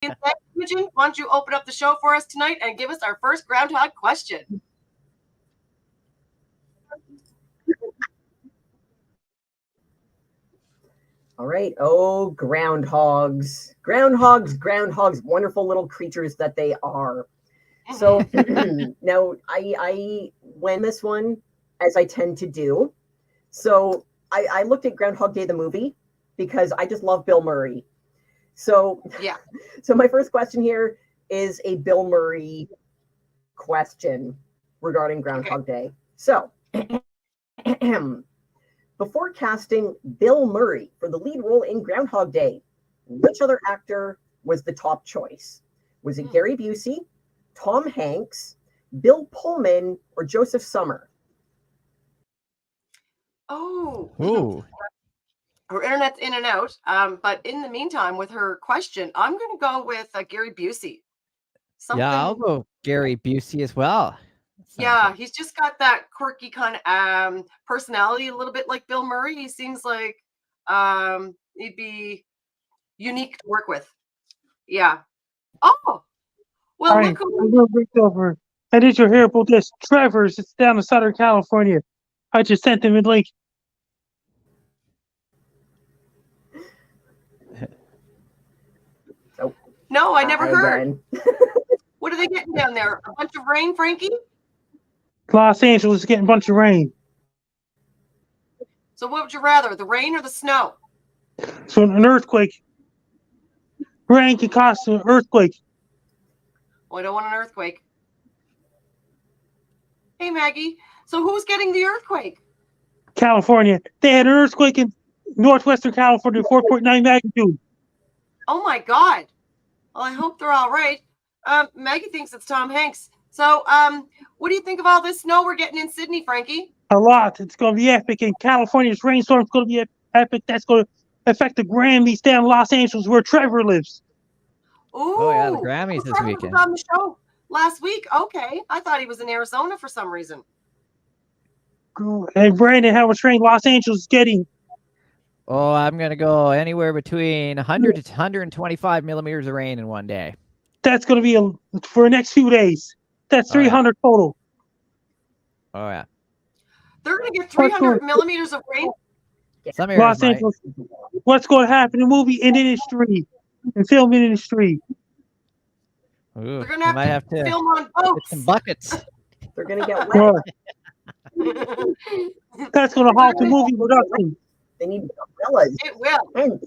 Imogen, why don't you open up the show for us tonight and give us our first Groundhog question? All right. Oh, groundhogs, wonderful little creatures that they are. So now I went this one as I tend to do. So I looked at Groundhog Day, the movie, because I just love Bill Murray. So yeah. So my first question here is a Bill Murray question regarding Groundhog Day. So before casting Bill Murray for the lead role in Groundhog Day, which other actor was the top choice? Was it Gary Busey, Tom Hanks, Bill Pullman, or Joseph Summer? Oh. Ooh. Her internet's in and out. But in the meantime, with her question, I'm going to go with Gary Busey. Yeah, I'll go Gary Busey as well. Yeah, he's just got that quirky kind of personality, a little bit like Bill Murray. He seems like he'd be unique to work with. Yeah. Oh, well, look over. I did your hear about this. Trevor's, it's down in Southern California. I just sent him a link. No, I never heard. What are they getting down there? A bunch of rain, Frankie? Los Angeles is getting a bunch of rain. So what would you rather, the rain or the snow? So an earthquake. Rain can cause an earthquake. Well, I don't want an earthquake. Hey, Maggie. So who's getting the earthquake? California. They had an earthquake in northwestern California, 4.9 magnitude. Oh, my God. Well, I hope they're all right. Maggie thinks it's Tom Hanks. So what do you think of all this snow we're getting in Sydney, Frankie? A lot. It's going to be epic. And California's rainstorm is going to be epic. That's going to affect the Grammys down in Los Angeles where Trevor lives. Ooh, oh, yeah, the Grammys this weekend. Was on the show last week. Okay. I thought he was in Arizona for some reason. And Brandon, how much rain Los Angeles is getting? Oh, I'm going to go anywhere between 100 to 125 millimeters of rain in one day. That's going to be for the next few days. That's 300 total. Oh, yeah. They're going to get 300 millimeters of rain? Some areas Los Angeles. What's going to happen in the movie industry and film industry? Ooh, they're going to have to film on boats. Some buckets. They're going to get wet. That's going to halt the movie production. They need umbrellas. It will.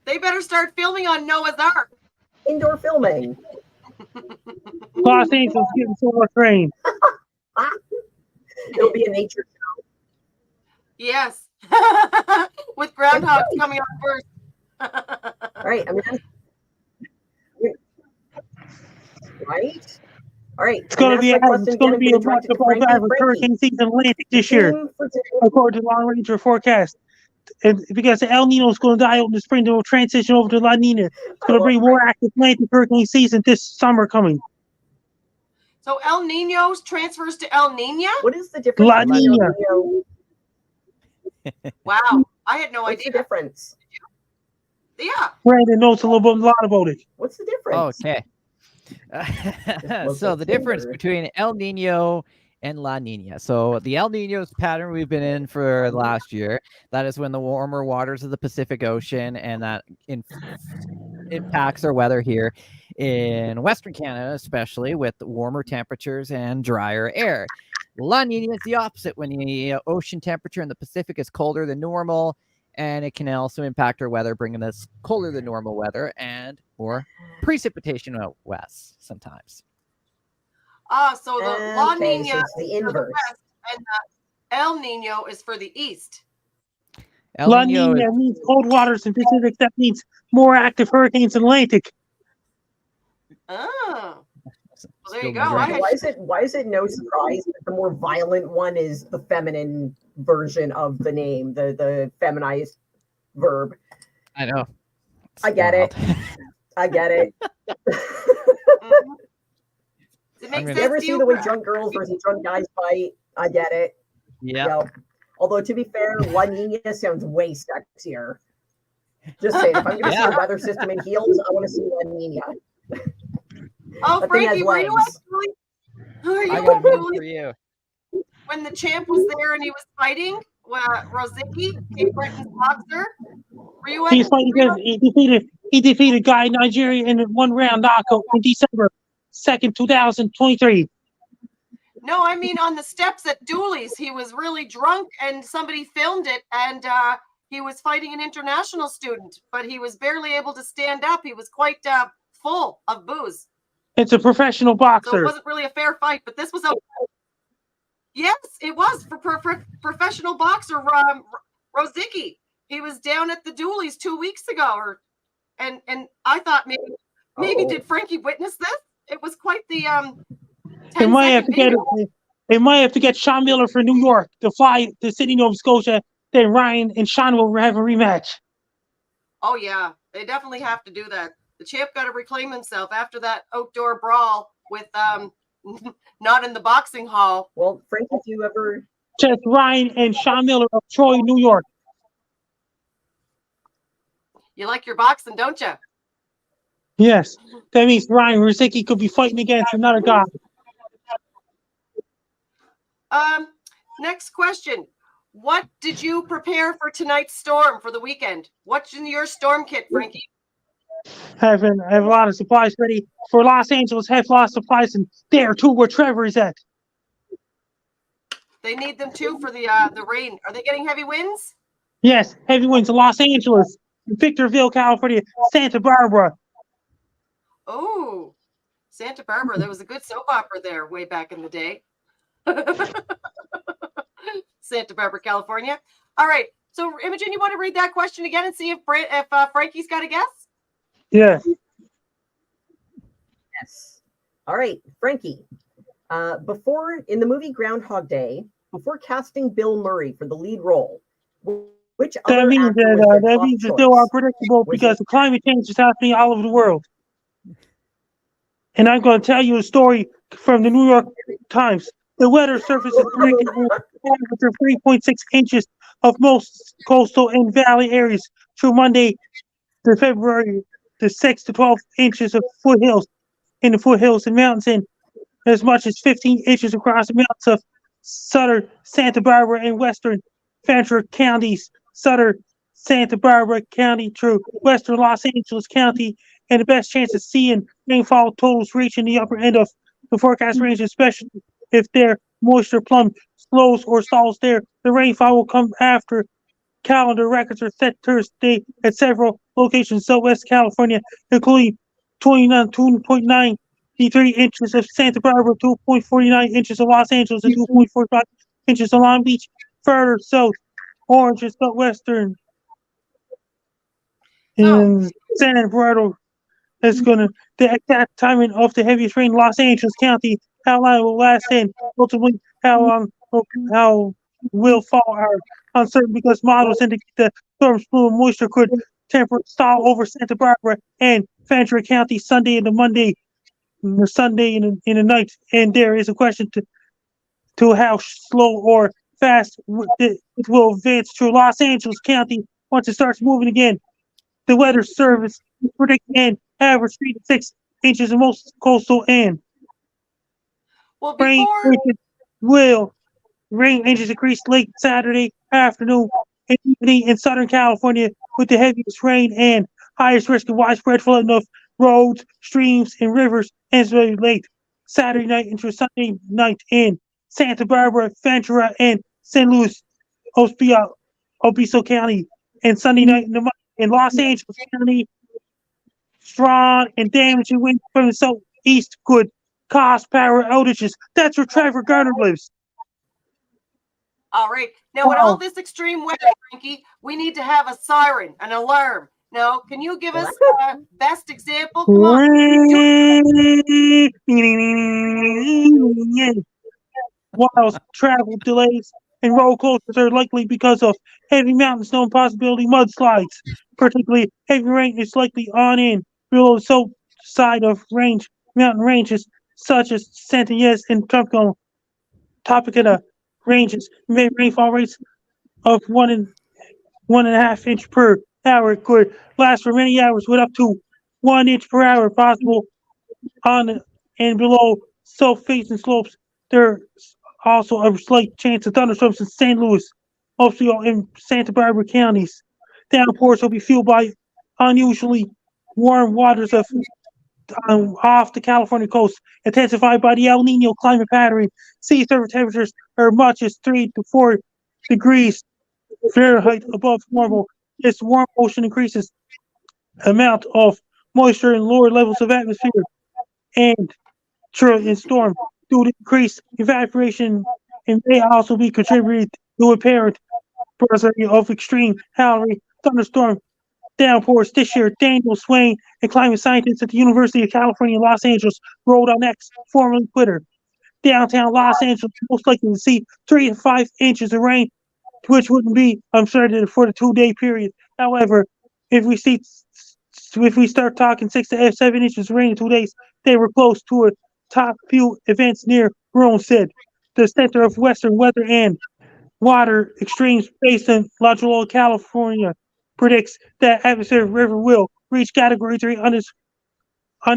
They better start filming on Noah's Ark. Indoor filming. Los Angeles getting so much rain. It'll be a nature show. Yes. With groundhogs coming on first. All right. I mean, right? All right. It's going to be a remarkable hurricane season Atlantic this year, according to Long Ranger forecast. And because the El Nino is going to die over the spring, it will transition over to La Nina. It's going to bring more active Atlantic hurricane season this summer coming. So El Nino transfers to El Nina? What is the difference? La Nina. Wow. I had no idea. What's the difference? Yeah. Brandon knows a lot about it. What's the difference? Okay. So the difference between El Nino and La Nina. So the El Nino's pattern we've been in for last year. That is when the warmer waters of the Pacific Ocean and that impacts our weather here in Western Canada, especially with warmer temperatures and drier air. La Nina is the opposite when the ocean temperature in the Pacific is colder than normal, and it can also impact our weather, bringing us colder than normal weather and more precipitation out west sometimes. So the La Nina is the inverse. For the west, and the El Nino is for the east. La Nina means cold waters in Pacific. That means more active hurricanes in Atlantic. Oh. Well, there you go. Why is it no surprise that the more violent one is the feminine version of the name, the feminized verb? I know. I get it. I get it. You ever see the way drunk girls versus drunk guys fight? I get it. Yeah. Although to be fair, La Nina sounds way sexier. Just saying, if I'm going to see Yeah. a weather system in heels, I want to see La Nina. Oh, That thing has Frankie, were you legs. actually? Were I you got news actually for you. when the champ was there and he was fighting? Rosicki, Cape Breton's boxer. Were you at? He's fighting because he defeated Guy Nigeria in a 1-round knockout on December 2nd, 2023. No, I mean on the steps at Dooley's. He was really drunk, and somebody filmed it, and he was fighting an international student, but he was barely able to stand up. He was quite full of booze. It's a professional So it boxer. wasn't really a fair fight, but this was a yes, it was for professional boxer Rosicki. He was down at the Dooley's 2 weeks ago, and I thought maybe did Frankie witness this? It was quite the They 10 might have second to get video. they might have to get Sean Miller for New York to fly to Sydney, Nova Scotia. Then Ryan and Sean will have a rematch. Oh yeah, they definitely have to do that. The champ got to reclaim himself after that outdoor brawl with not in the boxing hall. Well, Frank, if you ever Just Ryan and Sean Miller of Troy, New York. You like your boxing, don't you? Yes, that means Ryan Rosicki could be fighting against another guy. Next question. What did you prepare for tonight's storm for the weekend? What's in your storm kit, Frankie? I have a lot of supplies ready for Los Angeles. Have a lot of supplies and there too, where Trevor is at. They need them too for the rain. Are they getting heavy winds? Yes, heavy winds in Los Angeles, Victorville, California, Santa Barbara. Oh, Santa Barbara. There was a good soap opera there way back in the day. Santa Barbara, California. All right. So, Imogen, you want to read that question again and see if Frankie's got a guess? Yes. Yes. All right, Frankie. Before in the movie Groundhog Day, before casting Bill Murray for the lead role, which That other means actor that was the that top means it's choice? still unpredictable because the climate change is happening all over the world. And I'm going to tell you a story from the New York Times. The weather surface is predicted to average 3.6 inches of most coastal and valley areas through Monday to February, the 6 to 12 inches of foothills in the foothills and mountains, and as much as 15 inches across the mountains of southern Santa Barbara and western Ventura counties, southern Santa Barbara County through western Los Angeles County, and the best chance of seeing rainfall totals reaching the upper end of the forecast range, especially if their moisture plumb slows or stalls there. The rainfall will come after calendar records are set Thursday at several locations in Southwest California, including 2.93 inches of Santa Barbara, 2.49 inches of Los Angeles, and 2.45 inches of Long Beach. Further south, Orange is southwestern, and San Bernardino is the exact timing of the heaviest rain in Los Angeles County, how long it will last, and ultimately how will fall are uncertain because models indicate the storm's fluid moisture could temporarily stall over Santa Barbara and Ventura County Sunday into Monday, the Sunday in the night, and there is a question to how slow or fast it will advance through Los Angeles County once it starts moving again. The Weather Service predicts an average 3 to 6 inches in most coastal and rain ranges increase late Saturday afternoon and evening in Southern California with the heaviest rain and highest risk of widespread flooding of roads, streams, and rivers ends very late Saturday night into Sunday night in Santa Barbara, Ventura, and San Luis Obispo County, and Sunday night in Los Angeles County. Strong and damaging winds from the southeast could cause power outages. That's where Trevor Garner lives. All right. Now, with all this extreme weather, Frankie, we need to have a siren, an alarm. Now, can you give us best example? Come on. While travel delays and road closures are likely because of heavy mountain snow and possibility mudslides. Particularly heavy rain is likely on in below the south side of mountain ranges such as Centinelles and Tropicana ranges. Rainfall rates of 1.5 inch per hour. It could last for many hours with up to 1 inch per hour possible on and below self-facing slopes. There's also a slight chance of thunderstorms in St. Louis, Osceola, and Santa Barbara counties. Downpours will be fueled by unusually warm waters off the California coast, intensified by the El Nino climate pattern. Sea surface temperatures are much as 3 to 4 degrees Fahrenheit above normal. This warm ocean increases amount of moisture in lower levels of atmosphere and in storm due to increased evaporation, and may also be contributed to apparent possibility of extreme Halley thunderstorm downpours this year. Daniel Swain, a climate scientist at the University of California, Los Angeles, wrote on X, formerly Twitter. Downtown Los Angeles most likely to see 3 to 5 inches of rain, which wouldn't be uncertain for the 2-day period. However, if we start talking 6 to 7 inches of rain in 2 days, they were close to a top few events near Rome said. The Center of Western Weather and Water Extremes based in La Jolla, California, predicts that atmospheric river will reach Category 3 on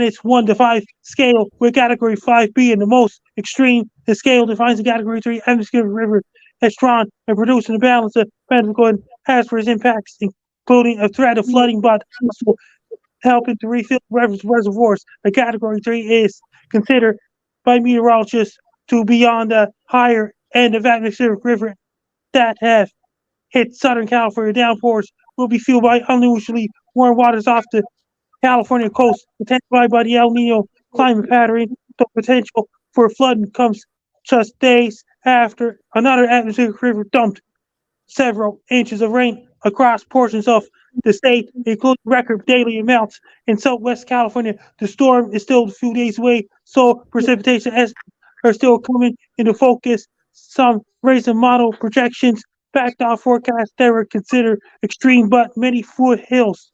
its 1 to 5 scale, with Category 5 being the most extreme. The scale defines a Category 3 atmospheric river as strong and producing a balance of beneficial and hazardous impacts, including a threat of flooding, but also helping to refill reservoirs. A Category 3 is considered by meteorologists to be on the higher end of atmospheric river that have hit Southern California. Downpours will be fueled by unusually warm waters off the California coast, intensified by the El Nino climate pattern. The potential for flooding comes just days after another atmospheric river dumped several inches of rain across portions of the state, including record daily amounts in Southwest California. The storm is still a few days away, so precipitation estimates are still coming into focus. Some recent model projections backed off forecasts that were considered extreme, but many foothills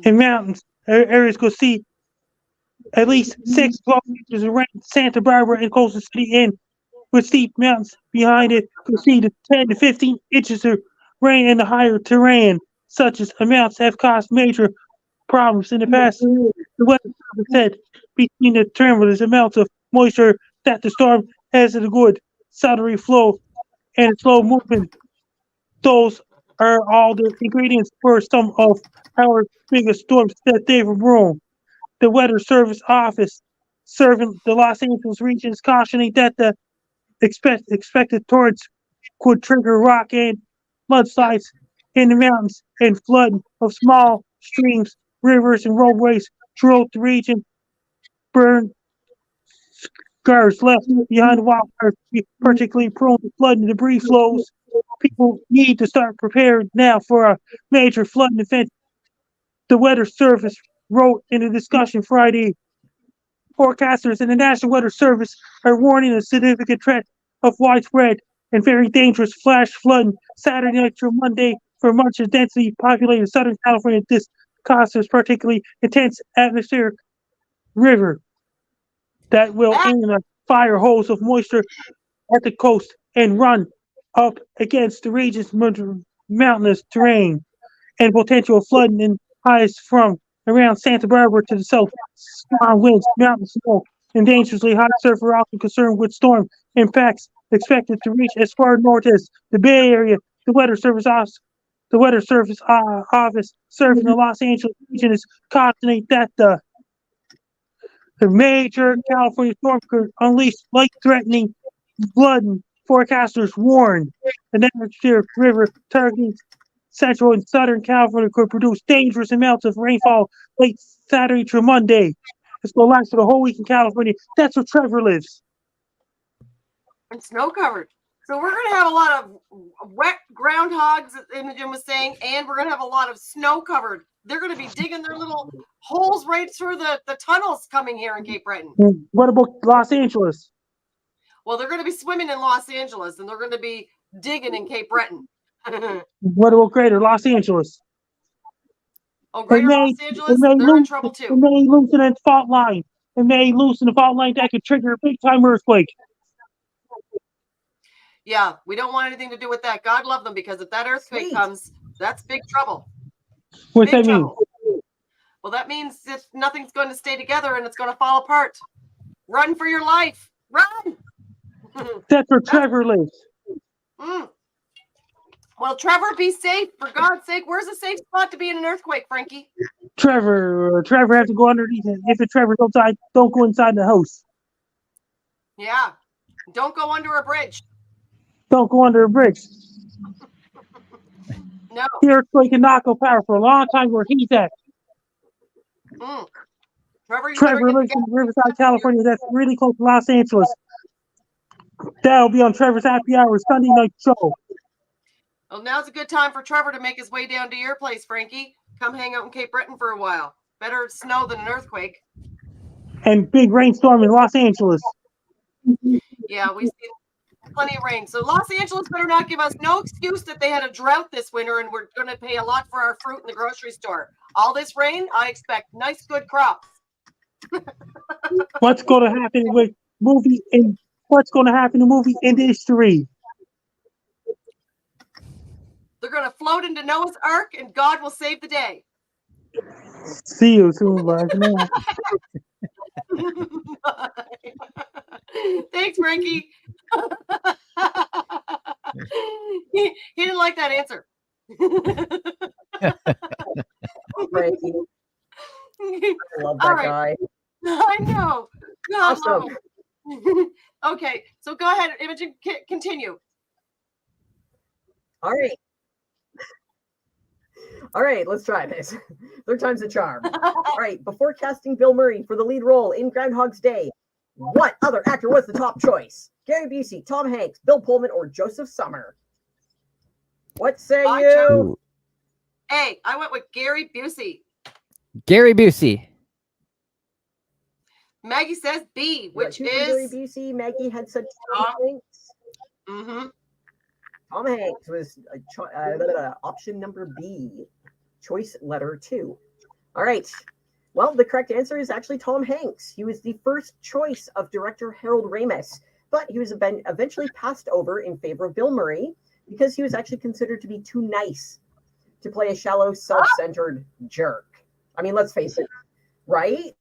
and mountains areas could see at least 6 to 12 inches of rain. Santa Barbara and coastal city in with steep mountains behind it could see the 10 to 15 inches of rain in the higher terrain. Such as amounts have caused major problems in the past. The weather service said between the tremendous amounts of moisture that the storm has a good southerly flow and slow movement. Those are all the ingredients for some of our biggest storms, said David Broom. The Weather Service office serving the Los Angeles region is cautioning that the expected torrents could trigger rock and mudslides in the mountains and flood of small streams, rivers, and roadways throughout the region. Burn scars left behind the wildfires, particularly prone to flood and debris flows. People need to start preparing now for a major flooding event. The Weather Service wrote in a discussion Friday. Forecasters and the National Weather Service are warning a significant threat of widespread and very dangerous flash flooding Saturday night through Monday for much of densely populated Southern California. This causes particularly intense atmospheric river that will aim a fire hose of moisture at the coast and run up against the region's mountainous terrain, and potential flooding in highs from around Santa Barbara to the south. Strong winds, mountain snow, and dangerously hot surf are often concerned with storm impacts expected to reach as far north as the Bay Area. The Weather Service office serving the Los Angeles region is cautioning that the major California storm could unleash life-threatening flooding. Forecasters warn the National River targeting Central and Southern California could produce dangerous amounts of rainfall late Saturday through Monday. It's going to last for the whole week in California. That's where Trevor lives. And snow covered. So we're going to have a lot of wet groundhogs, Imogen was saying, and we're going to have a lot of snow covered. They're going to be digging their little holes right through the tunnels coming here in Cape Breton. What about Los Angeles? Well, they're going to be swimming in Los Angeles, and they're going to be digging in Cape Breton. What about Greater Los Angeles? Oh, Greater Los Angeles, they're in trouble too. It may loosen a fault line. It may loosen a fault line that could trigger a big-time earthquake. Yeah, we don't want anything to do with that. God love them, because if that earthquake comes, That's big trouble. What's Big that mean? trouble. Well, that means that nothing's going to stay together and it's going to fall apart. Run for your life. Run. That's where Trevor lives. Mm. Well, Trevor, be safe. For God's sake, where's a safe spot to be in an earthquake, Frankie? Trevor has to go underneath it. If the Trevor's outside, don't go inside the house. Yeah. Don't go under a bridge. Don't go under a bridge. No. The earthquake in Naco Power for a long time where he's at. Mm. Trevor, you Trevor better lives get in Riverside, California. That's really close to Los Angeles. That'll be on Trevor's Happy Hour Sunday night show. Well, now's a good time for Trevor to make his way down to your place, Frankie. Come hang out in Cape Breton for a while. Better snow than an earthquake. And big rainstorm in Los Angeles. Yeah, we've seen plenty of rain. So Los Angeles better not give us no excuse that they had a drought this winter and we're going to pay a lot for our fruit in the grocery store. All this rain, I expect nice, good crops. What's going to happen with movie and what's going to happen to movie industry? They're going to float into Noah's Ark and God will save the day. See you soon, bye. Thanks, Frankie. he didn't like that answer. Frankie. I love that guy. I know. Awesome. Okay, so go ahead, Imogen, continue. All right. All right, let's try this. Third time's a charm. All right, before casting Bill Murray for the lead role in Groundhog's Day, what other actor was the top choice? Gary Busey, Tom Hanks, Bill Pullman, or Joseph Summer? What say you? Hey, I went with Gary Busey. Gary Busey. Maggie says B, which is Gary Busey. Maggie had said Tom Hanks. Mm-hmm. Tom Hanks was option number B, choice letter 2. All right. Well, the correct answer is actually Tom Hanks. He was the first choice of director Harold Ramis, but he was eventually passed over in favor of Bill Murray because he was actually considered to be too nice to play a shallow, self-centered jerk. I mean, let's face it, right?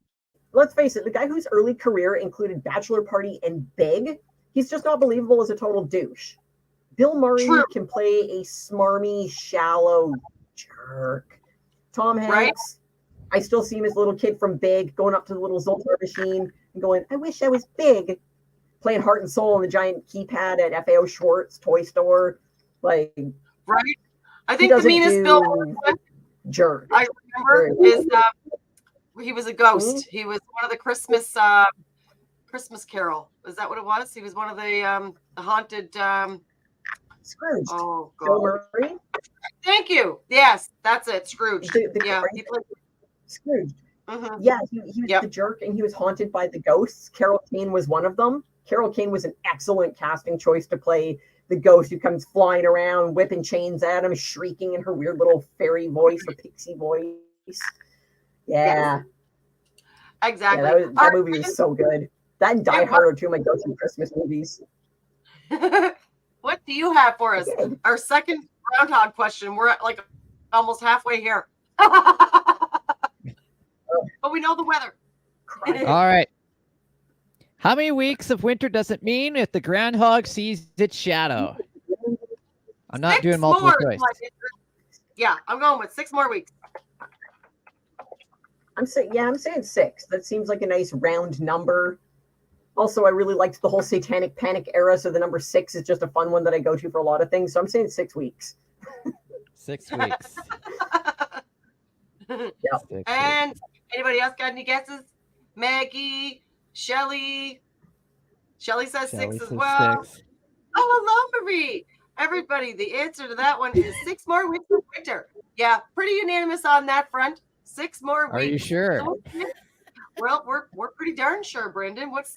Let's face it, the guy whose early career included Bachelor Party and Big, he's just not believable as a total douche. Bill Murray can play a smarmy, shallow jerk. Tom Hanks, I still see him as a little kid from Big, going up to the little Zoltar machine and going, I wish I was big. Playing Heart and Soul on the giant keypad at FAO Schwartz toy store. Like, right. I think the meanest Bill Murray jerk. I remember is he was a ghost. Mm-hmm. He was one of the Christmas Carol. Is that what it was? He was one of the haunted Scrooge. Oh, God. Bill Murray? Thank you. Yes, that's it. Scrooge. Yeah, he played Scrooge. Mm-hmm. Yeah, he was the jerk and he was haunted by the ghosts. Carol Kane was one of them. Carol Kane was an excellent casting choice to play the ghost who comes flying around, whipping chains at him, shrieking in her weird little fairy voice or pixie voice. Yeah. Yes. Exactly. Yeah, that movie was so good. That and Die Hard are two of my go-to Christmas movies. What do you have for us? Okay. Our second Groundhog question. We're at like almost halfway here. But we know the weather. All right. How many weeks of winter does it mean if the groundhog sees its shadow? I'm not doing multiple choice. Yeah, I'm going with 6 more weeks. I'm saying 6. That seems like a nice round number. Also, I really liked the whole Satanic Panic era, so the number 6 is just a fun one that I go to for a lot of things. So I'm saying 6 weeks. 6 weeks. Yep. And anybody else got any guesses? Maggie, Shelly. Shelly says 6 as well. 6. Oh, hello, Marie. Everybody, the answer to that one is 6 more weeks of winter. Yeah, pretty unanimous on that front. 6 more weeks. Are you sure? Well, we're pretty darn sure, Brendan. What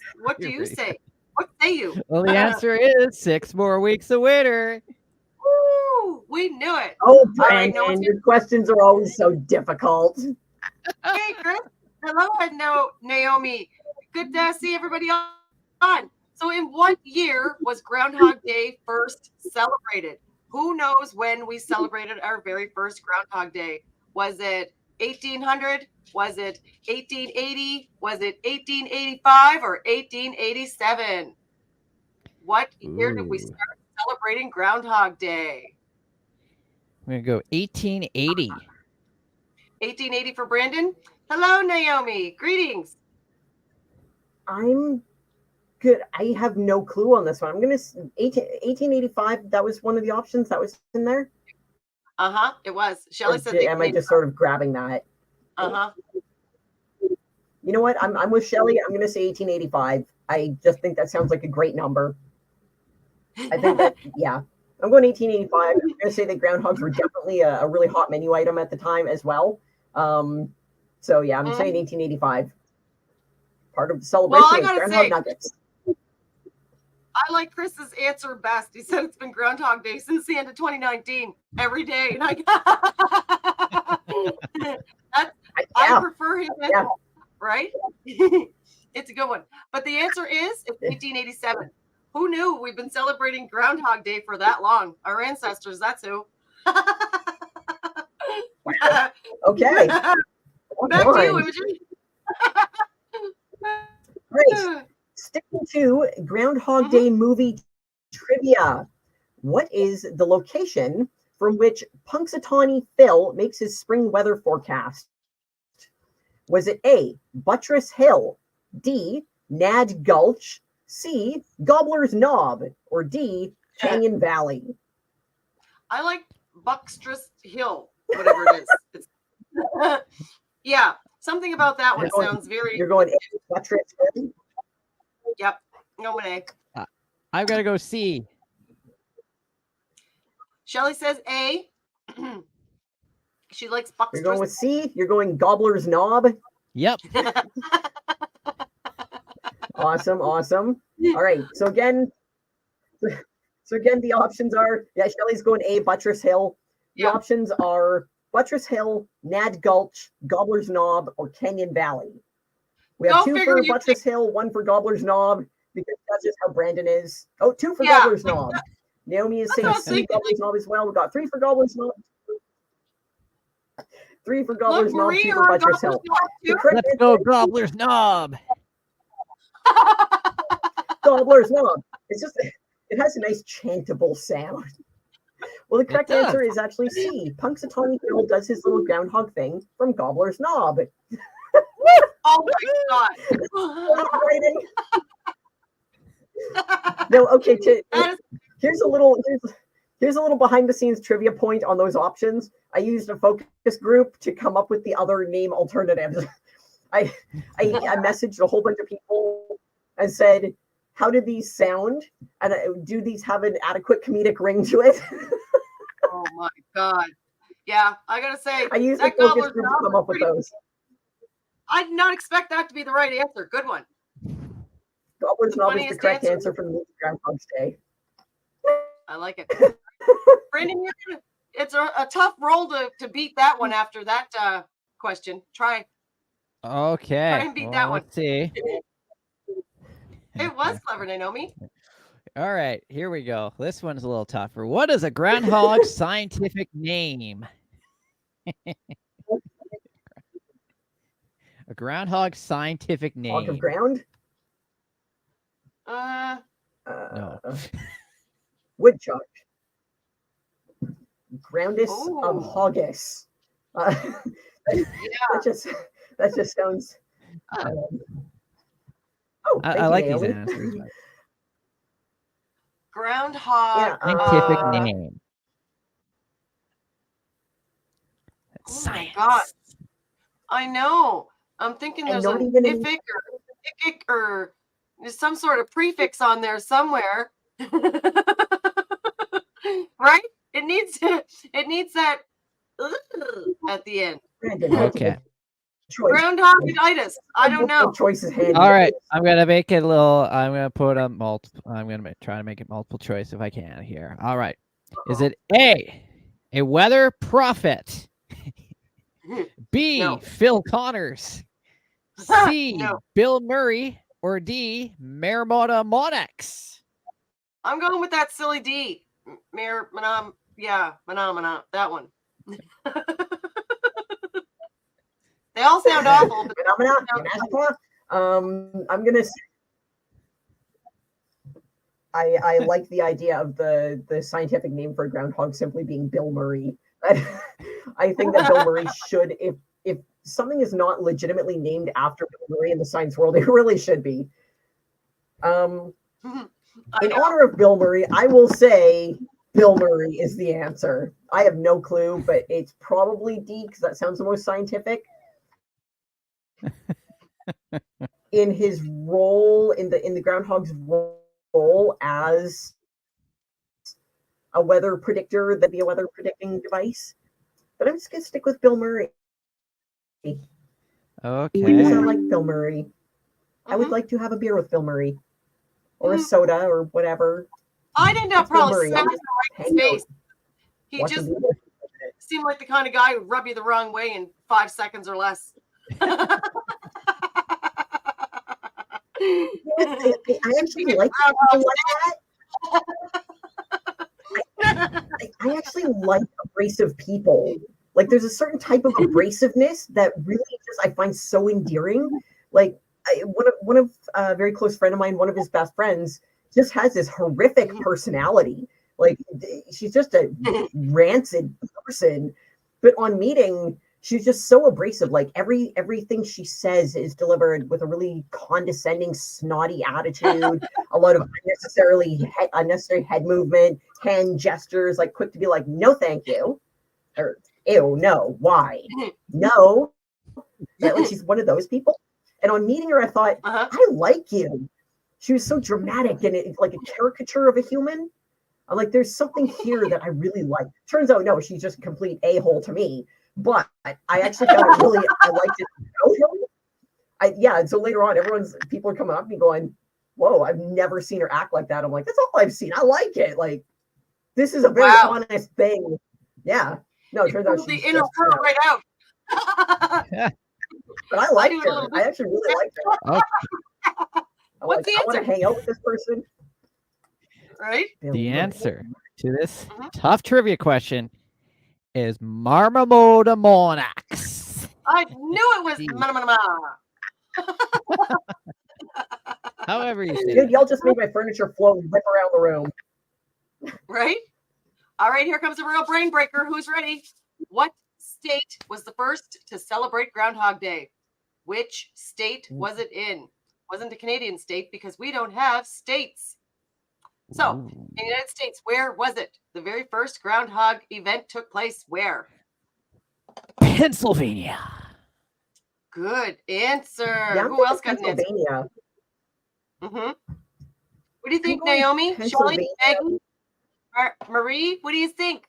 do you say? What say you? Well, the answer is 6 more weeks of winter. Woo! We knew it. Oh, Brendan, your questions are always so difficult. Hey, Chris. Hello, Naomi. Good to see everybody on. So in what year was Groundhog Day first celebrated? Who knows when we celebrated our very first Groundhog Day? Was it 1800? Was it 1880? Was it 1885 or 1887? What year did we Ooh. start celebrating Groundhog Day? I'm going to go 1880. 1880 for Brandon. Hello, Naomi. Greetings. I'm good. I have no clue on this one. I'm going to 1885. That was one of the options that was in there. It was. Shelley said. Am I just sort of grabbing that? You know what? I'm with Shelley. I'm going to say 1885. I just think that sounds like a great number. I think that, yeah. I'm going 1885. I'm going to say that groundhogs were definitely a really hot menu item at the time as well. So, yeah, I'm saying 1885. Part of the celebration is groundhog nuggets. I like Chris's answer best. He said it's been Groundhog Day since the end of 2019, every day. And I prefer him, right? It's a good one. But the answer is it's 1887. Who knew we've been celebrating Groundhog Day for that long? Our ancestors, that's who. Okay. Back to you, Imogen. Great. Sticking to Groundhog Day movie trivia. What is the location from which Punxsutawney Phil makes his spring weather forecast? Was it A, Buttress Hill, D, Nad Gulch, C, Gobbler's Knob, or D, Canyon Valley? I like Buckstress Hill, whatever it is. Yeah, something about that one sounds very... You're going A, Buttress Hill? Yep, no A. I've got to go C. Shelley says A. She likes Buckstress. You're going with C? You're going Gobbler's Knob? Yep. Awesome. All right. So again, the options are, Shelley's going A, Buttress Hill. The options are Buttress Hill, Nad Gulch, Gobbler's Knob, or Canyon Valley. We have 2 for Buttress Hill, 1 for Gobbler's Knob, because that's just how Brandon is. Oh, 2 for Gobbler's Knob. Naomi is saying C, Gobbler's Knob as well. We got 3 for Gobbler's Knob. 3 for Gobbler's Knob, 2 for Buttress Hill. Let's go Gobbler's Knob. Gobbler's Knob. It has a nice chantable sound. Well, the correct answer is actually C. Punxsutawney Phil does his little groundhog thing from Gobbler's Knob. Oh my God! No, okay. Here's a little behind the scenes trivia point on those options. I used a focus group to come up with the other name alternatives. I messaged a whole bunch of people and said, "How do these sound? And do these have an adequate comedic ring to it?" Oh my God! Yeah, I gotta say, I used a focus group to come up with those. I did not expect that to be the right answer. Good one. Gobbler's Knob is the correct answer for the movie Groundhog's Day. I like it. Brandon, it's a tough roll to beat that one after that question. Try. Okay. Try and beat that one. Let's see. It was clever, Naomi. All right, here we go. This one's a little tougher. What is a groundhog's scientific name? A groundhog's scientific name. Hog of ground? No. Woodchuck. Groundus of Hoggus. That just sounds. I like these answers. Groundhog. Scientific name. Oh my God. I know. I'm thinking there's an ific or there's some sort of prefix on there somewhere. Right? It needs that at the end. Okay. Groundhogitis. I don't know. Choices handy. All right, I'm gonna make it a little. I'm gonna put a multiple. I'm gonna try to make it multiple choice if I can here. All right. Is it A weather prophet? B, Phil Connors, C, Bill Murray, or D, Marmota Monex? I'm going with that silly D. Yeah, Mana, that one. They all sound awful, but I'm gonna. I like the idea of the scientific name for groundhog simply being Bill Murray. I think that Bill Murray should, if something is not legitimately named after Bill Murray in the science world, it really should be. In honor of Bill Murray, I will say Bill Murray is the answer. I have no clue, but it's probably D because that sounds the most scientific. In his role in the groundhog's role as a weather predictor, that'd be a weather predicting device. But I'm just gonna stick with Bill Murray. Okay. Because I like Bill Murray. I would like to have a beer with Bill Murray. Or a soda or whatever. I'd end up probably smacking him right in his face. He just seemed like the kind of guy who'd rub you the wrong way in 5 seconds or less. I actually like that. I actually like abrasive people. Like there's a certain type of abrasiveness that really just I find so endearing. Like one of a very close friend of mine, one of his best friends, just has this horrific personality. Like she's just a rancid person, but on meeting, she's just so abrasive. Like everything she says is delivered with a really condescending, snotty attitude. A lot of unnecessary head movement, hand gestures, like quick to be like, no, thank you, or ew, no, why, no. Like she's one of those people. And on meeting her, I thought, I like you. She was so dramatic and like a caricature of a human. I'm like, there's something here that I really like. Turns out, no, she's just a complete a-hole to me. But I actually found it really, I liked it about her. And so later on, people are coming up to me going, whoa, I've never seen her act like that. I'm like, that's all I've seen. I like it. Like, this is a very honest thing. Yeah. No, it turns out she's the inner just, right out. But I liked her. I actually really liked her. Okay. What's the answer? I want to hang out with this person. Right? The answer to this tough trivia question is Marmoda Monax. I knew it was Manamana. However you say Dude, y'all just made my furniture float and whip around the room. Right? All right, here comes a real brain breaker. Who's ready? What state was the first to celebrate Groundhog Day? Which state was it in? Wasn't a Canadian state because we don't have states. So, in the United States, where was it? The very first Groundhog event took place where? Pennsylvania. Good answer. Yeah, who else got an answer? Pennsylvania. What do you think, Naomi? Shelley? Megan? Marie? What do you think?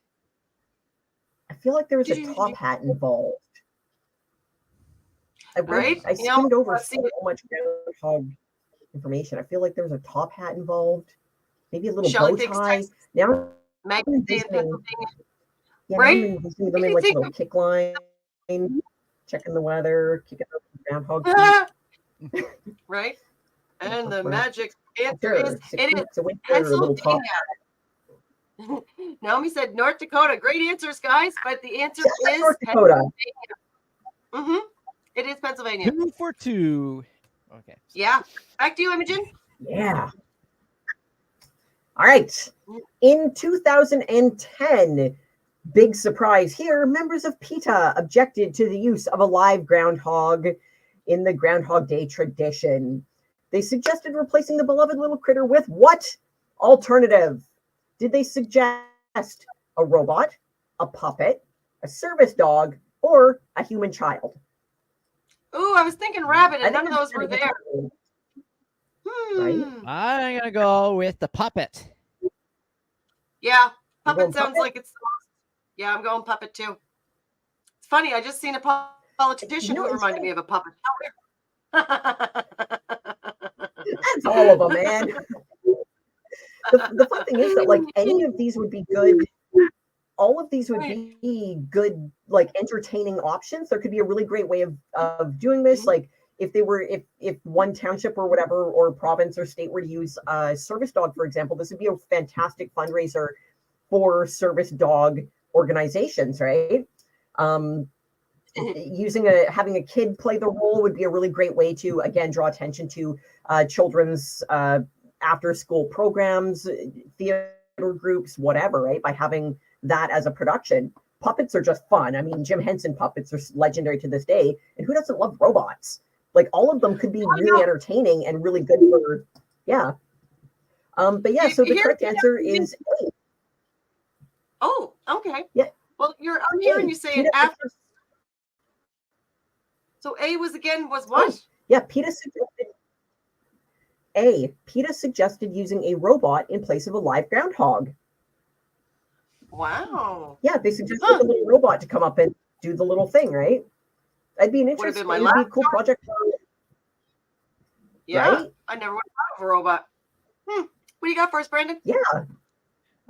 I feel like there was a top hat involved. I skimmed over so much groundhog information. I feel like there was a top hat involved, maybe a little bow tie. Now I'm envisioning, right? I'm envisioning them in like a little kick line, checking the weather, kicking up the groundhog. Right? And the magic answer is Pennsylvania. Naomi said North Dakota. Great answers, guys. But the answer is North Dakota. Pennsylvania. It is Pennsylvania. 2 for 2. Okay. Yeah. Back to you, Imogen. Yeah. All right. In 2010, big surprise here, members of PETA objected to the use of a live groundhog in the Groundhog Day tradition. They suggested replacing the beloved little critter with what alternative? Did they suggest a robot, a puppet, a service dog, or a human child? Ooh, I was thinking rabbit, and none of those were there. Right? I'm going to go with the puppet. Yeah, puppet sounds like it's the most. Yeah, I'm going puppet too. It's funny, I just seen a politician who reminded me of a puppet. That's all of them, man. The fun thing is that like any of these would be good. All of these would be good, like entertaining options. There could be a really great way of doing this. Like if one township or whatever, or province or state were to use a service dog, for example, this would be a fantastic fundraiser for service dog organizations, right? Having a kid play the role would be a really great way to, again, draw attention to children's after school programs, theater groups, whatever, right? By having that as a production. Puppets are just fun. I mean, Jim Henson puppets are legendary to this day. And who doesn't love robots? Like, all of them could be really entertaining and really good for, yeah. But yeah, so the correct answer is A. Oh, okay. Yeah. Well, I'm hearing you say it after. So A was what? Oh, yeah, PETA suggested using a robot in place of a live groundhog. Wow. Yeah, they suggested a little robot to come up and do the little thing, right? That'd be an interesting, it'd be a cool project. Yeah, right? I never would have thought of a robot. What do you got for us, Brandon? Yeah.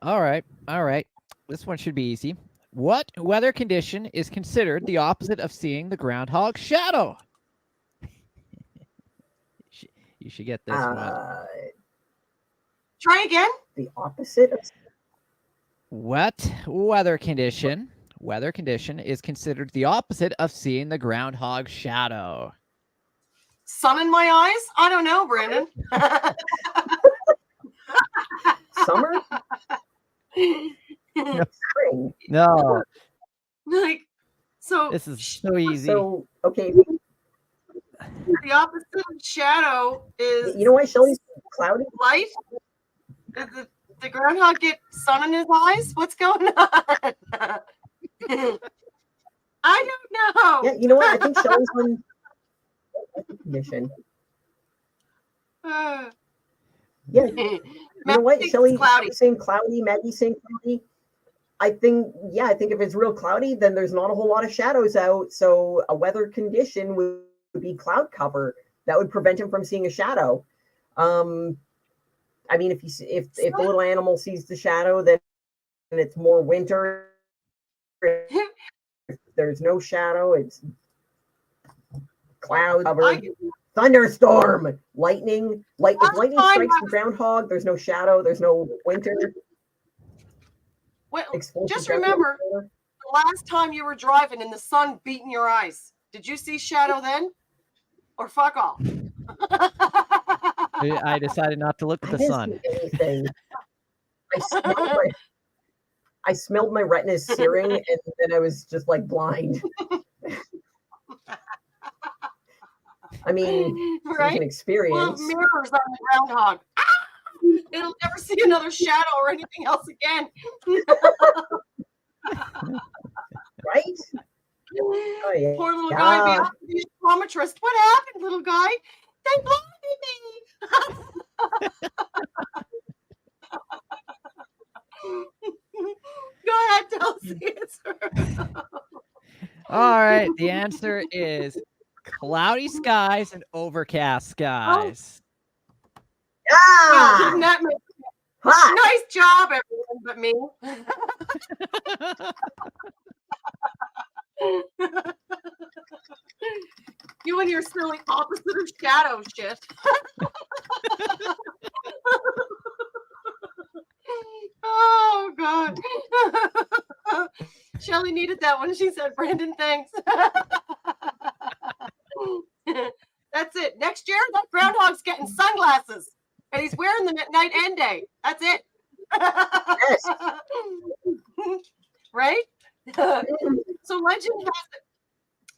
All right. This one should be easy. What weather condition is considered the opposite of seeing the groundhog's shadow? You should get this one. Try again. The opposite of What weather condition is considered the opposite of seeing the groundhog's shadow? Sun in my eyes? I don't know, Brandon. summer? Spring. No. Like, so This is so easy. So, okay. The opposite of shadow is... You know why Shelly's cloudy? Light? Did the groundhog get sun in his eyes? What's going on? I don't know. Yeah, you know what? I think Shelly's on condition. Yeah. You know what? Shelly's saying cloudy, Maggie's saying cloudy. I think if it's real cloudy, then there's not a whole lot of shadows out. So a weather condition would be cloud cover. That would prevent him from seeing a shadow. I mean, if the little animal sees the shadow, then it's more winter. If there's no shadow, it's cloud covered. Thunderstorm, lightning. If lightning strikes the groundhog, there's no shadow, there's no winter. Well, just remember, the last time you were driving and the sun beating your eyes, did you see shadow then? Or fuck off? I decided not to look at the sun. I smelled my retinas searing, and then I was just like blind. I mean, right? It's an experience. Well, mirrors on the groundhog. It'll never see another shadow or anything else again. Right? Oh, yeah. Poor little guy being the optometrist. What happened, little guy? They blinded me. Go ahead, tell us the answer. All right, the answer is cloudy skies and overcast skies. Yeah. Well, that make nice job, everyone but me. You and your silly opposite of shadow shit. Oh God. Shelly needed that one. She said, Brandon, thanks. That's it. Next year, that groundhog's getting sunglasses. And he's wearing them at night and day. That's it. Yes. Right? So legend has it.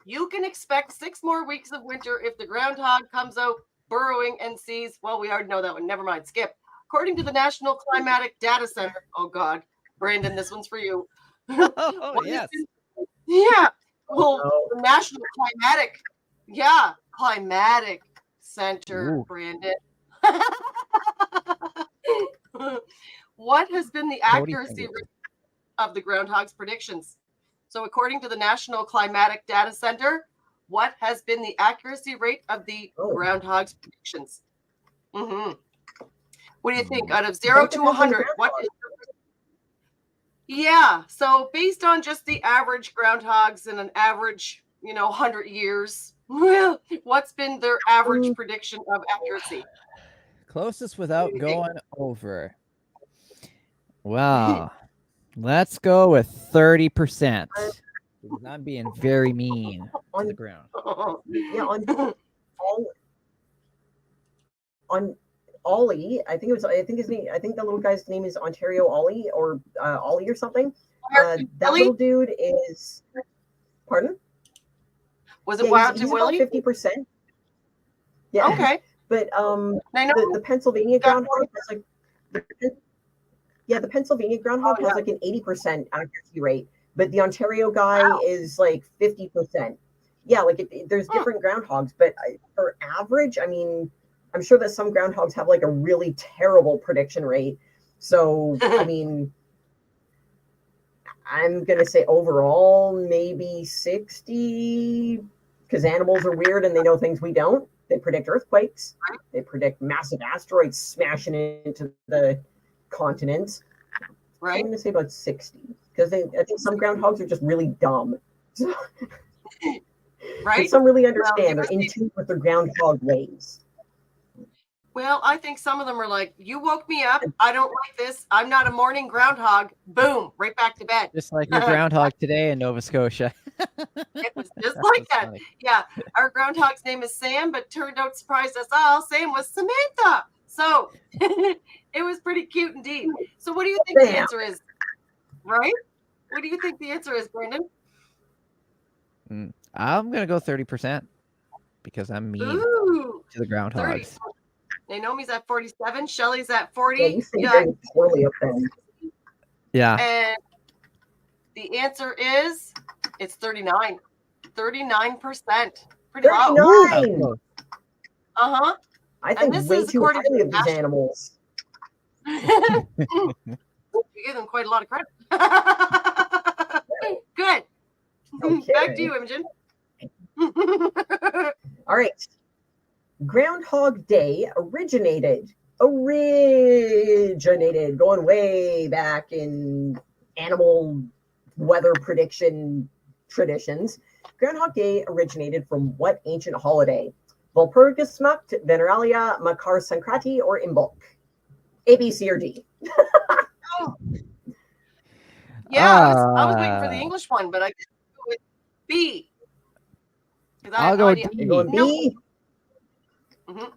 You can expect 6 more weeks of winter if the groundhog comes out burrowing and sees, well, we already know that one. Never mind. Skip. According to the National Climatic Data Center. Oh, God. Brandon, this one's for you. Oh, yes. Yeah. Well, the National Climatic Center, Ooh. Brandon. What has been the accuracy rate of the groundhog's predictions? So according to the National Climatic Data Center, what has been the accuracy rate of the groundhog's predictions? Mm-hmm. What do you think? Out of 0 to 100, what is Yeah, so based on just the average groundhogs in an average, 100 years, what's been their average prediction of accuracy? Closest without going over. Wow. Let's go with 30%. Because I'm being very mean to the ground. Yeah, on Ollie, I think his name. I think the little guy's name is Ontario Ollie or Ollie or something. That Willie? little dude is. Pardon? Was it Wild he's Willie? about 50%. Yeah. Okay. But I know the Pennsylvania groundhog has like. The Pennsylvania groundhog has like an 80% accuracy rate, but the Ontario guy is like 50%. Yeah, like there's different groundhogs, but for average, I mean, I'm sure that some groundhogs have like a really terrible prediction rate. So, I mean, I'm going to say overall maybe 60, because animals are weird and they know things we don't. They predict earthquakes. They predict massive asteroids smashing into the continents. Right. I'm going to say about 60, because I think some groundhogs are just really dumb. Right. But some really understand. They're in tune with their groundhog ways. Well, I think some of them are like, you woke me up. I don't like this. I'm not a morning groundhog. Boom, right back to bed. Just like your groundhog today in Nova Scotia. It was just like that. Funny. Yeah, our groundhog's name is Sam, but turned out surprised us all. Sam was Samantha. So it was pretty cute indeed. So what do you think the answer is? Right? What do you think the answer is, Brandon? I'm going to go 30% because I'm mean to the groundhogs. 30. Naomi's at 47. Shelly's at 40. Yeah, you think very poorly of them. Yeah. And the answer is it's 39. 39%. Pretty low. 39. Uh-huh. I think way too highly of these animals. You give them quite a lot of credit. Good. Okay. Back to you, Imogen. All right. Groundhog Day originated going way back in animal weather prediction traditions. Groundhog Day originated from what ancient holiday? Walpurgisnacht, Veneralia, Makar Sankranti, or Imbolc? A, B, C, or D? Yeah, I was waiting for the English one, but I could go with B. I'll go D. You're going B? Mm-hmm.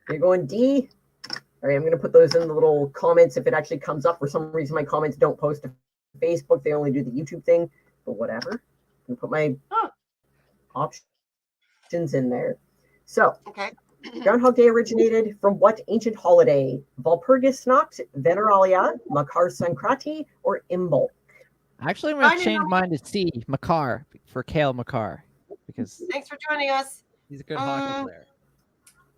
You're going D? All right, I'm going to put those in the little comments if it actually comes up. For some reason, my comments don't post to Facebook. They only do the YouTube thing, but whatever. I'm going to put my options in there. So, okay. Groundhog Day originated from what ancient holiday? Walpurgisnacht, Veneralia, Makar Sankranti, or Imbolc? Actually, I'm going to change mine to C, Makar, for Kale Makar. Because thanks for joining us. He's a good hockey player.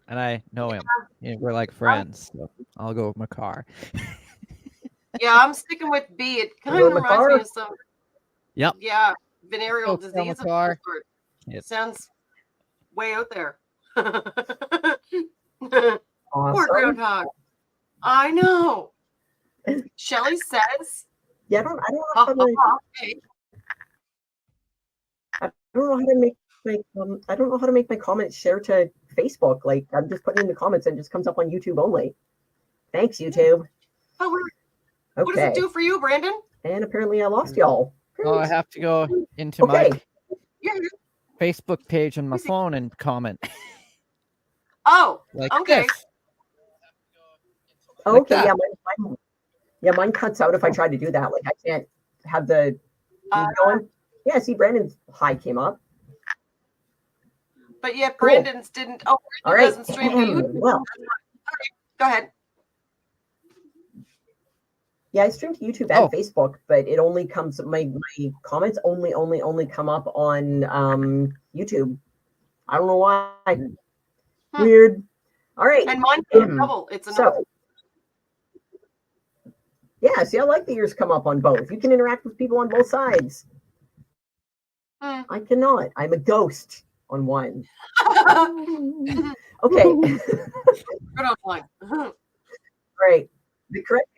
And I know him. We're like friends. So I'll go with Makar. Yeah, I'm sticking with B. It kind of reminds me of some. Yep. Yeah, venereal disease. It sounds way out there. Awesome. Poor groundhog. I know. Shelly says. Yeah, I don't know how to make I don't know how to make my comments share to Facebook. Like, I'm just putting in the comments and it just comes up on YouTube only. Thanks, YouTube. Oh, okay. What does it do for you, Brandon? And apparently I lost y'all. Great. Oh, I have to go into my Facebook page on my phone and comment. Oh, like okay. This. Okay, yeah, mine cuts out if I try to do that. Like, I can't have the going. Yeah, see, Brandon's high came up. But yet Brandon's didn't. Oh, Brandon doesn't stream to YouTube. Well, go ahead. Yeah, I stream to YouTube and Facebook, but it only comes. My comments only come up on YouTube. I don't know why. Weird. All right. And mine is double. It's a so. Yeah, see, I like that yours come up on both. You can interact with people on both sides. I cannot. I'm a ghost on one. Okay. Good on one. All right. The correct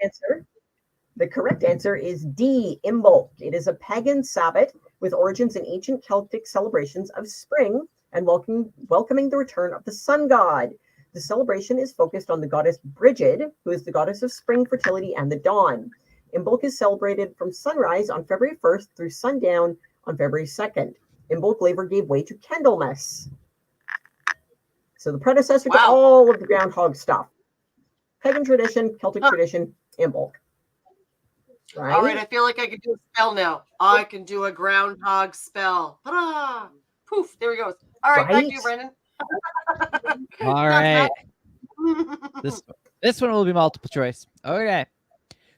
answer is D, Imbolc. It is a pagan Sabbath with origins in ancient Celtic celebrations of spring and welcoming the return of the sun god. The celebration is focused on the goddess Brigid, who is the goddess of spring, fertility, and the dawn. Imbolc is celebrated from sunrise on February 1st through sundown on February 2nd. Imbolc later gave way to Candlemas. So the predecessor to all of the groundhog stuff. Pagan tradition, Celtic tradition, Imbolc. Right? All right, I feel like I can do a spell now. I can do a groundhog spell. Ta-da! Poof, there he goes. All right, back to you, Brendan. All right. This one will be multiple choice. Okay.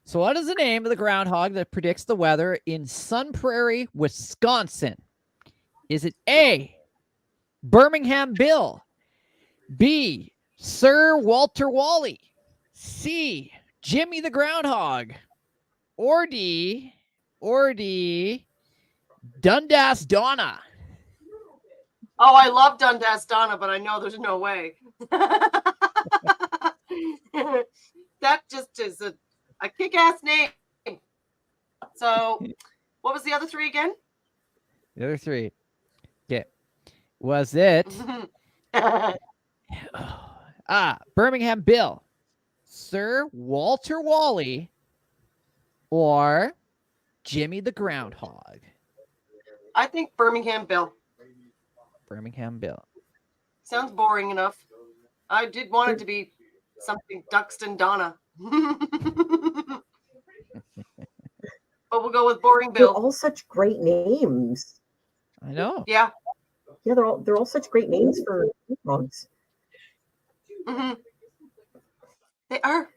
So what is the name of the groundhog that predicts the weather in Sun Prairie, Wisconsin? Is it A, Birmingham Bill, B, Sir Walter Wally, C, Jimmy the Groundhog, or D, Dundas Donna? Oh, I love Dundas Donna, but I know there's no way. That just is a kick-ass name. So, what was the other three again? The other three. Okay. Was it Birmingham Bill, Sir Walter Wally, or Jimmy the Groundhog? I think Birmingham Bill. Birmingham Bill. Sounds boring enough. I did want it to be something Duxton Donna. But we'll go with Boring Bill. They're all such great names. I know. Yeah. Yeah, they're all such great names for dogs. Mm-hmm. They are.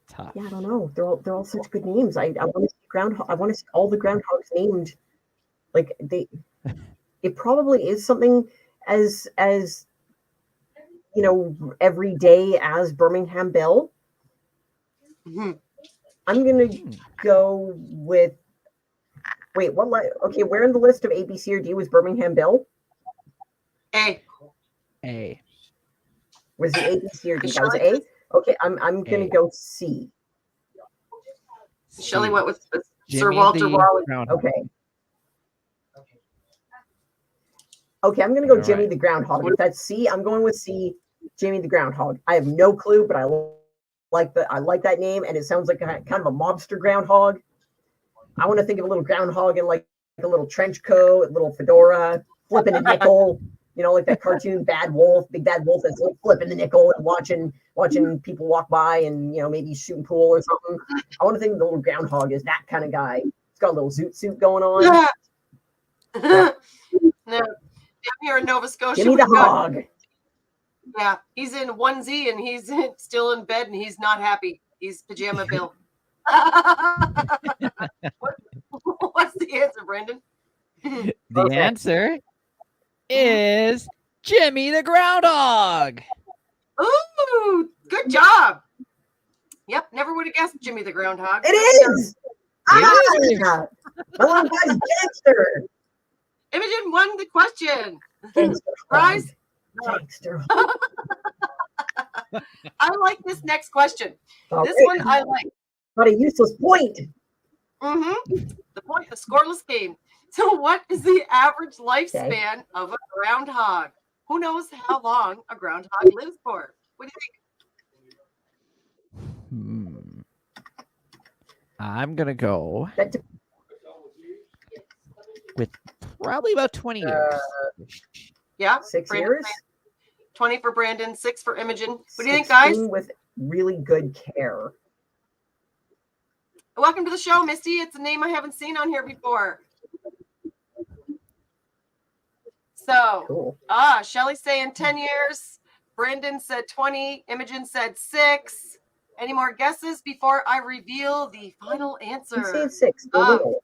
Tough. Yeah, I don't know. They're all such good names. I want to see groundhog. I want to see all the groundhogs named. Like they, it probably is something as every day as Birmingham Bill. Mm-hmm. I'm gonna go with. Wait, what? Okay, where in the list of A, B, C, or D was Birmingham Bill? A. Was it A, B, C, or D? That was A. Okay, I'm gonna go C. Shelley went with Jimmy Sir Walter Wally. Okay, I'm gonna go Jimmy the Groundhog. If that's C, I'm going with C. Jimmy the Groundhog. I have no clue, but I like that name, and it sounds like kind of a mobster groundhog. I want to think of a little groundhog in like a little trench coat, a little fedora, flipping a nickel. Like that cartoon Bad Wolf, Big Bad Wolf that's like flipping the nickel and watching people walk by and maybe shooting pool or something. I want to think of the little groundhog is that kind of guy. It's got a little zoot suit going on. Yeah. No, I'm here in Nova Scotia. Jimmy the Hog. Yeah, he's in onesie and he's still in bed and he's not happy. He's Pajama Bill. What's the answer, Brendan? The answer is Jimmy the Groundhog. Ooh, good job. Yep, never would have guessed Jimmy the Groundhog. It is. My little guy's gangster. Imogen won the question. Gangster. Rise. Gangster. I like this next question. This one I like. What a useless point. Mm-hmm. The scoreless game. So what is the average lifespan of a groundhog? Who knows how long a groundhog lives for? What do you think? I'm going to go with probably about 20 years. Yeah. 6 years? 20 for Brandon, 6 for Imogen. What do you think, guys? With really good care. Welcome to the show, Misty. It's a name I haven't seen on here before. So, cool. Shelley's saying 10 years. Brandon said 20. Imogen said 6. Any more guesses before I reveal the final answer? You said 6. The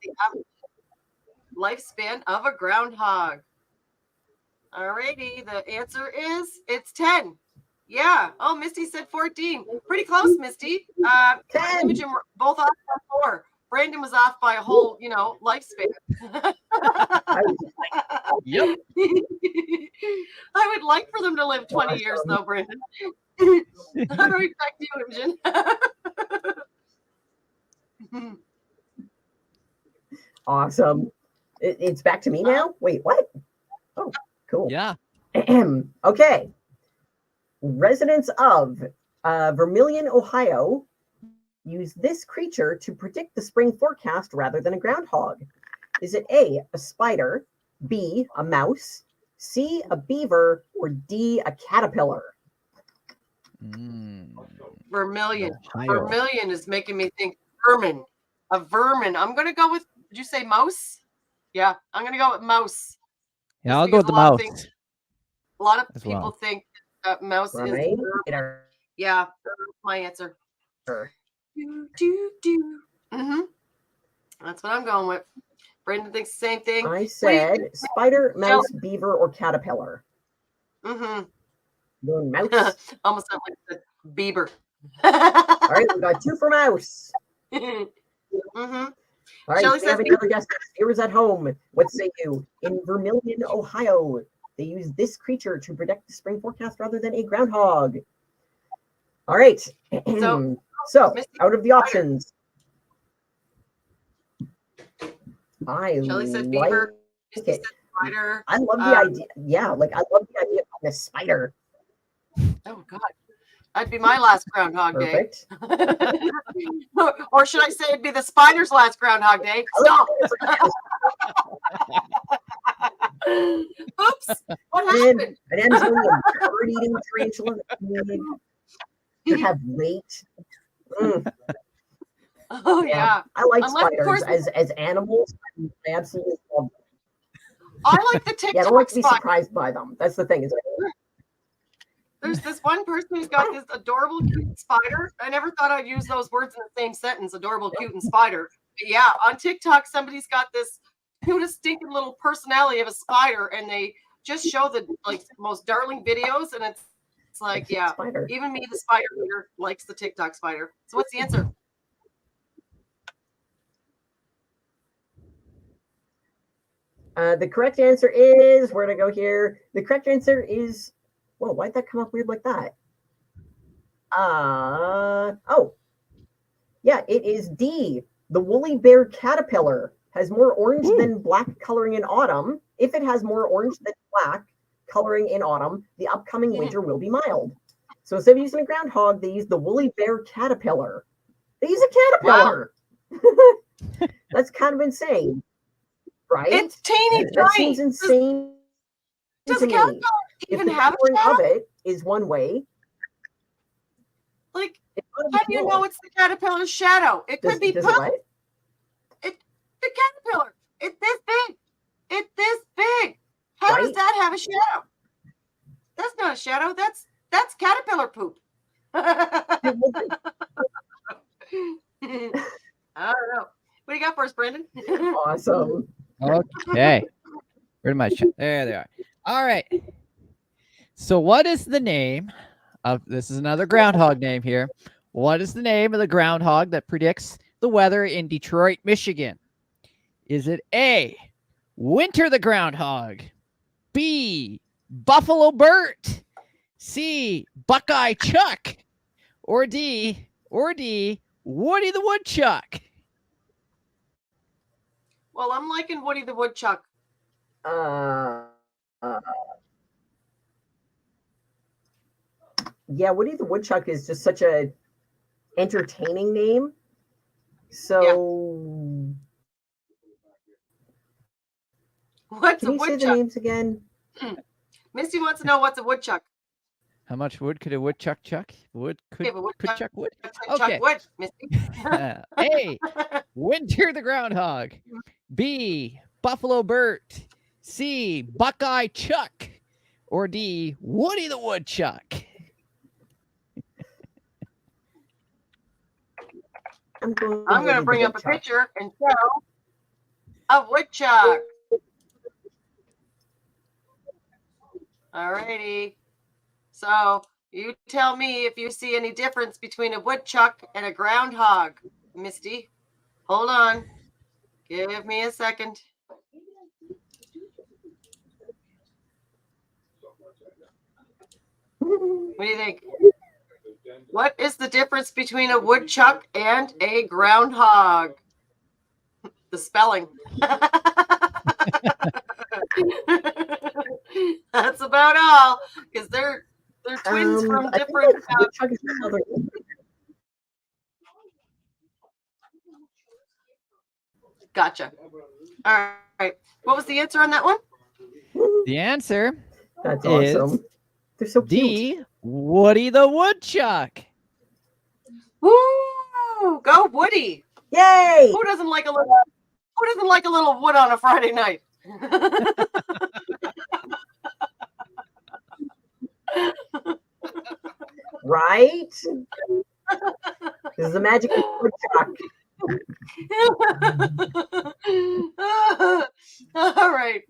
lifespan of a groundhog. Alrighty, the answer is it's 10. Yeah. Oh, Misty said 14. Pretty close, Misty. 10. Imogen were both off by 4. Brandon was off by a whole, lifespan. Yep. I would like for them to live 20 years, though, Brandon. All right, back to you, Imogen. Awesome. It's back to me now? Wait, what? Oh, cool. Yeah. Okay. Residents of Vermilion, Ohio use this creature to predict the spring forecast rather than a groundhog? Is it A, a spider, B, a mouse, C, a beaver, or D, a caterpillar? Vermilion. Ohio. Vermilion is making me think vermin. A vermin. I'm going to go with, did you say mouse? Yeah, I'm going to go with mouse. Yeah, I'll go with the mouse. A lot of as people well. think that mouse Right? is yeah, my answer. That's what I'm going with. Brandon thinks the same thing. I said spider, mouse, beaver, or caterpillar. Mm-hmm. Mouse. Almost sound like the Bieber. All right, we got 2 for mouse. Mm-hmm. All right, Shelley we have says another guest. Viewers at home, what say you? In Vermilion, Ohio, they use this creature to predict the spring forecast rather than a groundhog. All right. So out of the options, Shelley said beaver. it. Spider. I love the idea. Yeah, like I love the idea of a spider. Oh God, that'd be my last Groundhog Perfect. Day. Or should I say it'd be the spider's last Groundhog Day? Stop. Oops. What happened? An Amazonian bird-eating tarantula. You have weight. Oh yeah. I like Unless, spiders as animals. I absolutely love them. I like the TikTok Yeah, I don't like to be spider. surprised by them. That's the thing. There's this one person who's got this adorable, cute spider. I never thought I'd use those words in the same sentence, adorable, cute, and spider. But yeah, on TikTok, somebody's got this cutest, stinking little personality of a spider, and they just show the most darling videos, and it's like, yeah, spider. Even me, the spider reader, likes the TikTok spider. So what's the answer? The correct answer is, where to go here? The correct answer is, whoa, why'd that come up weird like that? Yeah, it is D. The woolly bear caterpillar has more orange than black coloring in autumn. If it has more orange than black coloring in autumn, the upcoming winter will be mild. So instead of using a groundhog, they use the woolly bear caterpillar. They use a caterpillar. Wow. That's kind of insane. Right? It's teeny That tiny. seems insane. Does a caterpillar even have a shadow? Of it is one way. Like, how do you know it's the caterpillar's shadow? It could be poop. The caterpillar. It's this big. It's this big. How does that have a shadow? That's not a shadow. That's caterpillar poop. I don't know. What do you got for us, Brandon? Awesome. Okay. Where am I? There they are. All right. So what is the name of, this is another groundhog name here. What is the name of the groundhog that predicts the weather in Detroit, Michigan? Is it A, Winter the Groundhog, B, Buffalo Bert, C, Buckeye Chuck, or D, Woody the Woodchuck? Well, I'm liking Woody the Woodchuck. Yeah, Woody the Woodchuck is just such a entertaining name. So what's can you say the names again? Misty wants to know what's a woodchuck. How much wood could a woodchuck chuck? Could chuck wood? Okay. Chuck wood, Misty. A, Winter the Groundhog. B, Buffalo Bert. C, Buckeye Chuck. Or D, Woody the Woodchuck. I'm going to bring up a picture and show a woodchuck. All righty. So you tell me if you see any difference between a woodchuck and a groundhog, Misty. Hold on. Give me a second. What do you think? What is the difference between a woodchuck and a groundhog? The spelling. That's about all, because they're twins from different. Gotcha. All right. What was the answer on that one? The answer That's is awesome. They're so cute. D. Woody the Woodchuck. Woo! Go Woody. Yay! Who doesn't like a little wood on a Friday night? Right? This is the magic of woodchuck. All right.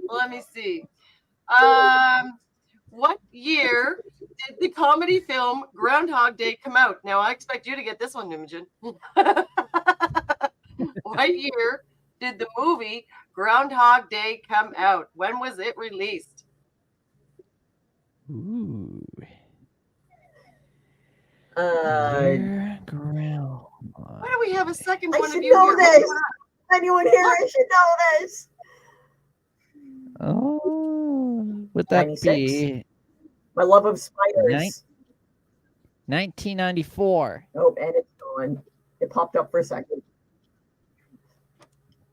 Let me see. What year did the comedy film Groundhog Day come out? Now, I expect you to get this one, Imogen. What year did the movie Groundhog Day come out? When was it released? Ooh. Groundhog. Why do we have a second I one of should you know here? this. Anyone here? I should know this. Oh, would that 96. be My love of spiders. 1994? Nope, and it's gone. It popped up for a second.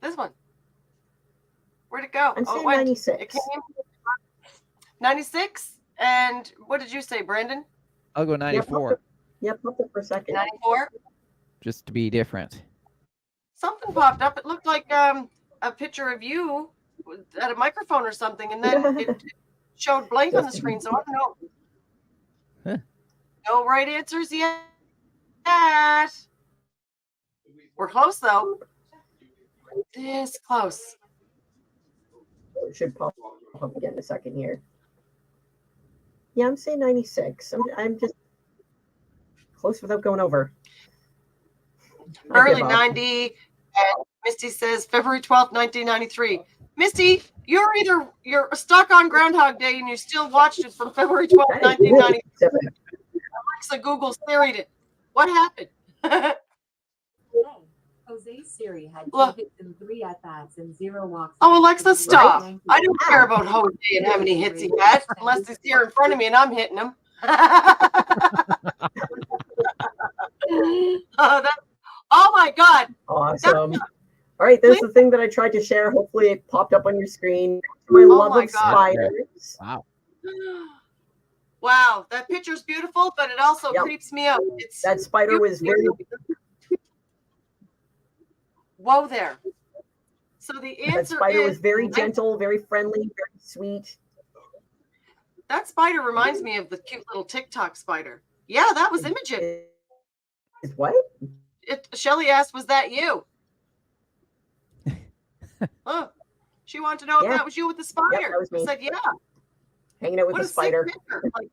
This one. Where'd it go? I'm saying wait. 96. It came 96. And what did you say, Brandon? I'll go 94. Yeah, popped up for a second. 94. Just to be different. Something popped up. It looked like a picture of you at a microphone or something, and then it showed blank on the screen. So I don't know. Huh. No right answers yet. We're close though. This close. It should pop up again in a second here. Yeah, I'm saying 96. I'm just close without going over. Early 90. And Misty says February 12th, 1993. Misty, you're stuck on Groundhog Day and you still watched it from February 12th, 1993. Alexa Google Siri'd it. What happened? Jose Siri had Look. 2 hits and 3 at-bats and 0 walks. Oh, Alexa, stop. I don't care about Jose and how many hits he had, unless he's here in front of me and I'm hitting him. Oh my God. Awesome. All right, there's the thing that I tried to share. Hopefully it popped up on your screen. My love of spiders. Wow. Wow, that picture's beautiful, but it also creeps me out. That spider was very... Whoa there. So the answer That spider was very is, gentle, very friendly, very sweet. That spider reminds me of the cute little TikTok spider. Yeah, that was Imogen. Is what? Shelly asked, was that you? Oh, she wanted to know if that was you with the spider. Yep, that was me. I said, yeah. Hanging out with What the a spider. sick picture. Like,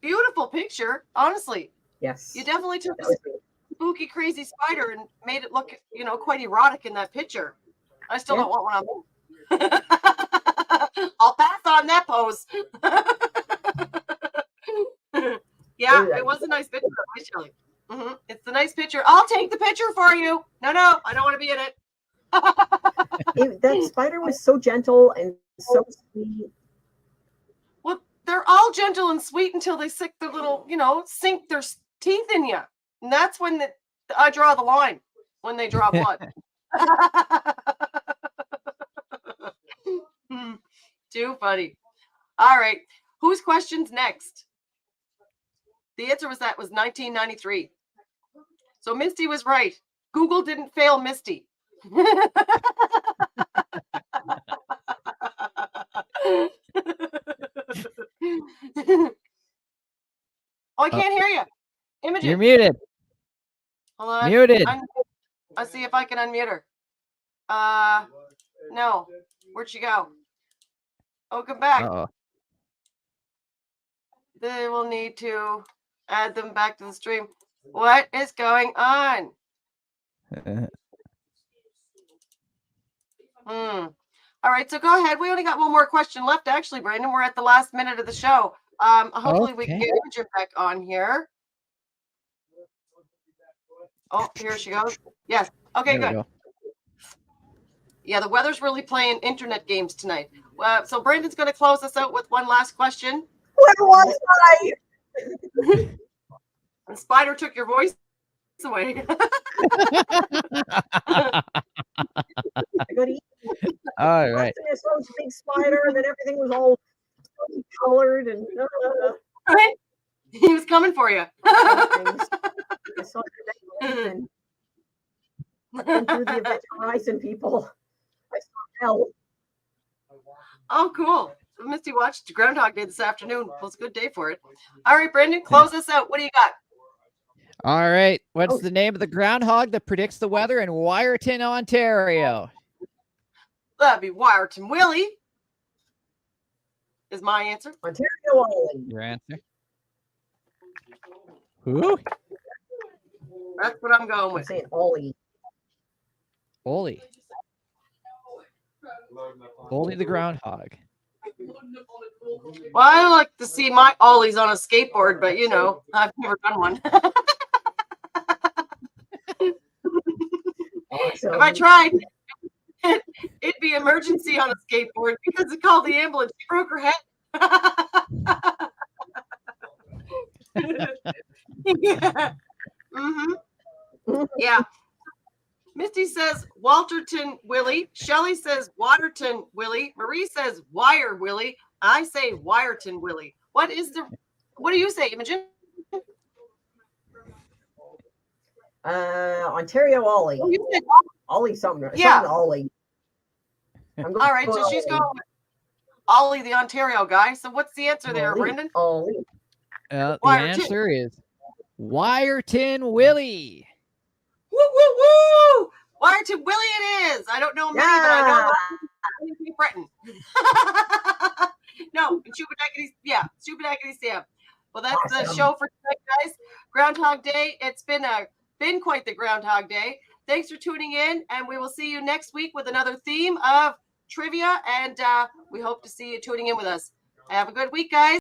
beautiful picture, honhonestly. Yes. You definitely took That a was me. spooky, crazy spider and made it look, quite erotic in that picture. I still don't want one on me. I'll pass on that pose. Yeah, it was a nice picture, right, Shelly? Mm-hmm. It's a nice picture. I'll take the picture for you. No, I don't want to be in it. That spider was so gentle and so sweet. Well, they're all gentle and sweet until they sink their little, sink their teeth in you. And that's when I draw the line, when they draw blood. Too funny. All right. Whose question's next? The answer was 1993. So Misty was right. Google didn't fail Misty. Oh, I can't hear you. Imogen. You're muted. Hold on. Muted. I'll see if I can unmute her. No. Where'd she go? Oh, come back. Uh-oh. They will need to add them back to the stream. What is going on? All right, so go ahead. We only got one more question left, actually, Brandon. We're at the last minute of the show. Hopefully we can get Imogen back on here. Oh, here she goes. Yes. Okay, good. Go. Yeah, the weather's really playing internet games tonight. So Brandon's going to close us out with one last question. Where was I? The spider took your voice away. I go to eat. All right. I saw this big spider, and then everything was all colored and. Right? He was coming for you. I saw the and through the Event Horizon people. I saw hell. Oh, cool. So Misty watched Groundhog Day this afternoon. It was a good day for it. All right, Brendan, close us out. What do you got? All right. What's the name of the groundhog that predicts the weather in Wyerton, Ontario? That'd be Wyerton Willie. Is my answer. Ontario Ollie. Your answer? Who? That's what I'm going I'm with. saying Ollie. Ollie. Ollie the groundhog. Well, I like to see my ollies on a skateboard, but you know, I've never done one. Awesome. If I tried, it'd be emergency on a skateboard because it called the ambulance. She broke her head. Yeah. Yeah. Misty says Walterton Willie. Shelly says Waterton Willie. Marie says Wire Willie. I say Wyerton Willie. What do you say, Imogen? Ontario Ollie. Oh, you said Ollie something. Yeah. Something Ollie. all right, so she's going with Ollie, the Ontario guy. So what's the answer there, Brendan? Ollie. The Wyerton. answer is Wyerton Willie. Woo, woo, woo! Wyerton Willie it is. I don't know many, but I know Breton. No, Shubadaggity Sam. Well, that's the show for tonight, guys. Groundhog Day. It's been quite the Groundhog Day. Thanks for tuning in, and we will see you next week with another theme of trivia, and we hope to see you tuning in with us. Have a good week, guys.